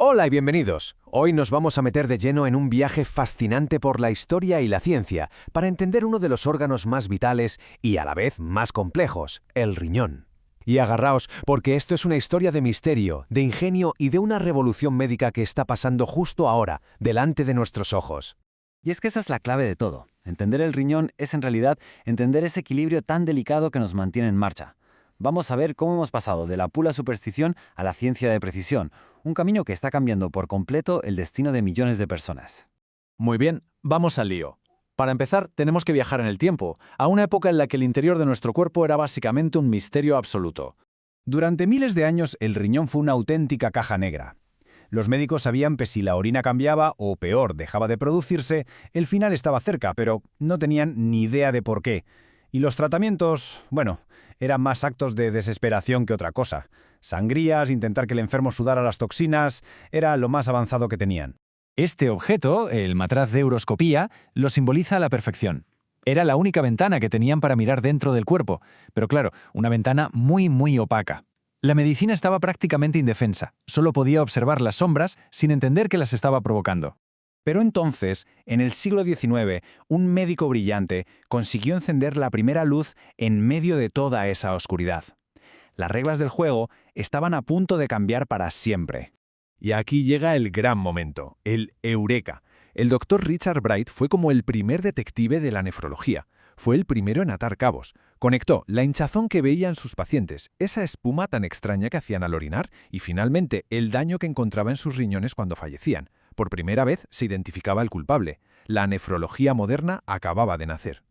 Hola y bienvenidos. Hoy nos vamos a meter de lleno en un viaje fascinante por la historia y la ciencia para entender uno de los órganos más vitales y a la vez más complejos, el riñón. Y agarraos, porque esto es una historia de misterio, de ingenio y de una revolución médica que está pasando justo ahora, delante de nuestros ojos. Y es que esa es la clave de todo. Entender el riñón es en realidad entender ese equilibrio tan delicado que nos mantiene en marcha. Vamos a ver cómo hemos pasado de la pura superstición a la ciencia de precisión, un camino que está cambiando por completo el destino de millones de personas. Muy bien, vamos al lío. Para empezar, tenemos que viajar en el tiempo, a una época en la que el interior de nuestro cuerpo era básicamente un misterio absoluto. Durante miles de años, el riñón fue una auténtica caja negra. Los médicos sabían que si la orina cambiaba o, peor, dejaba de producirse, el final estaba cerca, pero no tenían ni idea de por qué. Y los tratamientos, bueno, eran más actos de desesperación que otra cosa. Sangrías, intentar que el enfermo sudara las toxinas, era lo más avanzado que tenían. Este objeto, el matraz de euroscopía, lo simboliza a la perfección. Era la única ventana que tenían para mirar dentro del cuerpo, pero claro, una ventana muy opaca. La medicina estaba prácticamente indefensa, solo podía observar las sombras sin entender que las estaba provocando. Pero entonces, en el siglo XIX, un médico brillante consiguió encender la primera luz en medio de toda esa oscuridad. Las reglas del juego estaban a punto de cambiar para siempre. Y aquí llega el gran momento, el eureka. El doctor Richard Bright fue como el primer detective de la nefrología. Fue el primero en atar cabos. Conectó la hinchazón que veían sus pacientes, esa espuma tan extraña que hacían al orinar y finalmente el daño que encontraba en sus riñones cuando fallecían. Por primera vez se identificaba el culpable. La nefrología moderna acababa de nacer.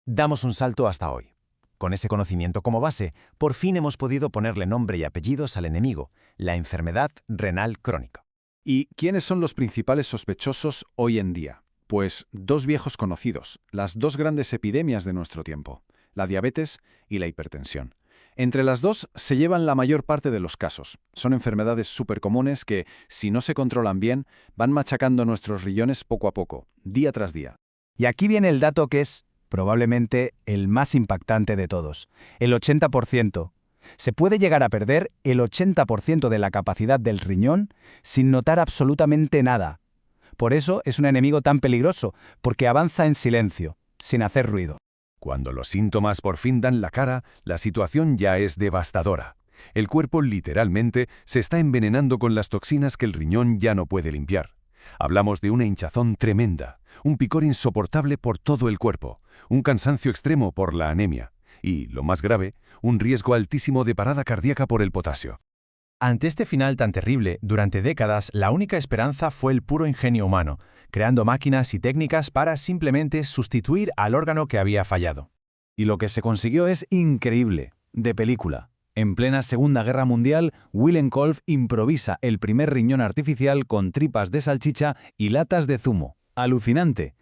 Damos un salto hasta hoy. Con ese conocimiento como base, por fin hemos podido ponerle nombre y apellidos al enemigo, la enfermedad renal crónica. ¿Y quiénes son los principales sospechosos hoy en día? Pues dos viejos conocidos, las dos grandes epidemias de nuestro tiempo, la diabetes y la hipertensión. Entre las dos se llevan la mayor parte de los casos. Son enfermedades súper comunes que, si no se controlan bien, van machacando nuestros riñones poco a poco, día tras día. Y aquí viene el dato que es probablemente el más impactante de todos, el 80%. Se puede llegar a perder el 80% de la capacidad del riñón sin notar absolutamente nada. Por eso es un enemigo tan peligroso, porque avanza en silencio, sin hacer ruido. Cuando los síntomas por fin dan la cara, la situación ya es devastadora. El cuerpo literalmente se está envenenando con las toxinas que el riñón ya no puede limpiar. Hablamos de una hinchazón tremenda, un picor insoportable por todo el cuerpo, un cansancio extremo por la anemia y, lo más grave, un riesgo altísimo de parada cardíaca por el potasio. Ante este final tan terrible, durante décadas la única esperanza fue el puro ingenio humano, creando máquinas y técnicas para simplemente sustituir al órgano que había fallado. Y lo que se consiguió es increíble, de película. En plena Segunda Guerra Mundial, Wilhelm Kolb improvisa el primer riñón artificial con tripas de salchicha y latas de zumo. ¡Alucinante!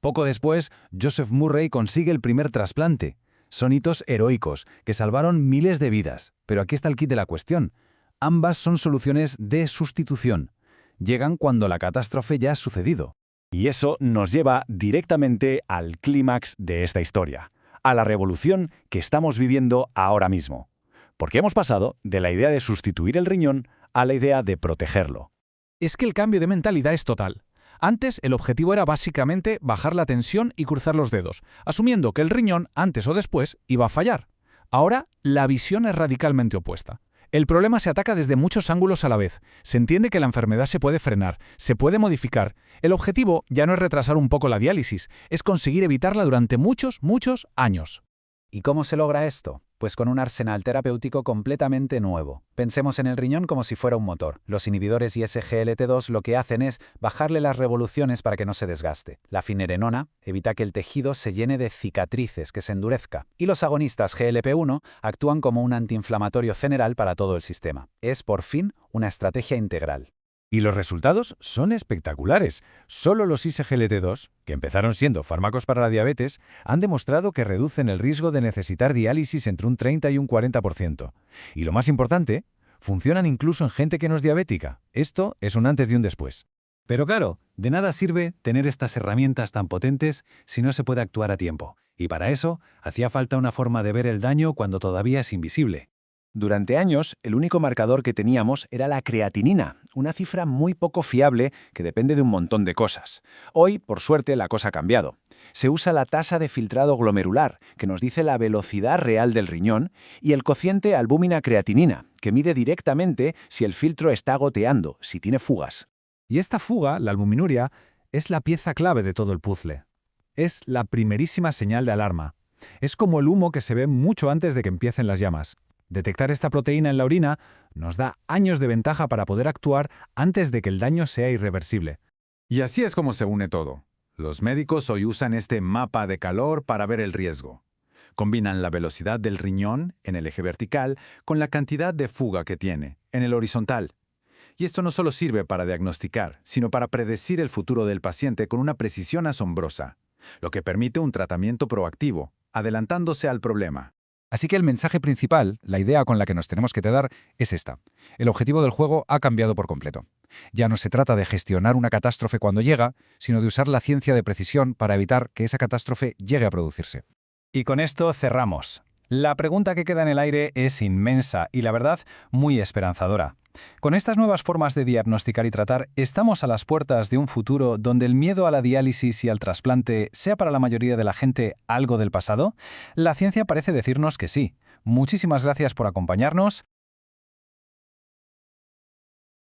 Poco después, Joseph Murray consigue el primer trasplante. Son hitos heroicos que salvaron miles de vidas. Pero aquí está el kit de la cuestión. Ambas son soluciones de sustitución. Llegan cuando la catástrofe ya ha sucedido. Y eso nos lleva directamente al clímax de esta historia, a la revolución que estamos viviendo ahora mismo. Porque hemos pasado de la idea de sustituir el riñón a la idea de protegerlo. Es que el cambio de mentalidad es total. Antes, el objetivo era básicamente bajar la tensión y cruzar los dedos, asumiendo que el riñón, antes o después, iba a fallar. Ahora, la visión es radicalmente opuesta. El problema se ataca desde muchos ángulos a la vez. Se entiende que la enfermedad se puede frenar, se puede modificar. El objetivo ya no es retrasar un poco la diálisis, es conseguir evitarla durante muchos años. ¿Y cómo se logra esto? Pues con un arsenal terapéutico completamente nuevo. Pensemos en el riñón como si fuera un motor. Los inhibidores y SGLT2 lo que hacen es bajarle las revoluciones para que no se desgaste. La finerenona evita que el tejido se llene de cicatrices, que se endurezca. Y los agonistas GLP-1 actúan como un antiinflamatorio general para todo el sistema. Es, por fin, una estrategia integral. Y los resultados son espectaculares. Solo los SGLT2, que empezaron siendo fármacos para la diabetes, han demostrado que reducen el riesgo de necesitar diálisis entre un 30 y un 40%. Y lo más importante, funcionan incluso en gente que no es diabética. Esto es un antes y un después. Pero claro, de nada sirve tener estas herramientas tan potentes si no se puede actuar a tiempo. Y para eso, hacía falta una forma de ver el daño cuando todavía es invisible. Durante años, el único marcador que teníamos era la creatinina, una cifra muy poco fiable que depende de un montón de cosas. Hoy, por suerte, la cosa ha cambiado. Se usa la tasa de filtrado glomerular, que nos dice la velocidad real del riñón, y el cociente albúmina-creatinina, que mide directamente si el filtro está goteando, si tiene fugas. Y esta fuga, la albuminuria, es la pieza clave de todo el puzzle. Es la primerísima señal de alarma. Es como el humo que se ve mucho antes de que empiecen las llamas. Detectar esta proteína en la orina nos da años de ventaja para poder actuar antes de que el daño sea irreversible. Y así es como se une todo. Los médicos hoy usan este mapa de calor para ver el riesgo. Combinan la velocidad del riñón, en el eje vertical, con la cantidad de fuga que tiene, en el horizontal. Y esto no solo sirve para diagnosticar, sino para predecir el futuro del paciente con una precisión asombrosa, lo que permite un tratamiento proactivo, adelantándose al problema. Así que el mensaje principal, la idea con la que nos tenemos que quedar, es esta. El objetivo del juego ha cambiado por completo. Ya no se trata de gestionar una catástrofe cuando llega, sino de usar la ciencia de precisión para evitar que esa catástrofe llegue a producirse. Y con esto cerramos. La pregunta que queda en el aire es inmensa y, la verdad, muy esperanzadora. Con estas nuevas formas de diagnosticar y tratar, ¿estamos a las puertas de un futuro donde el miedo a la diálisis y al trasplante sea para la mayoría de la gente algo del pasado? La ciencia parece decirnos que sí. Muchísimas gracias por acompañarnos.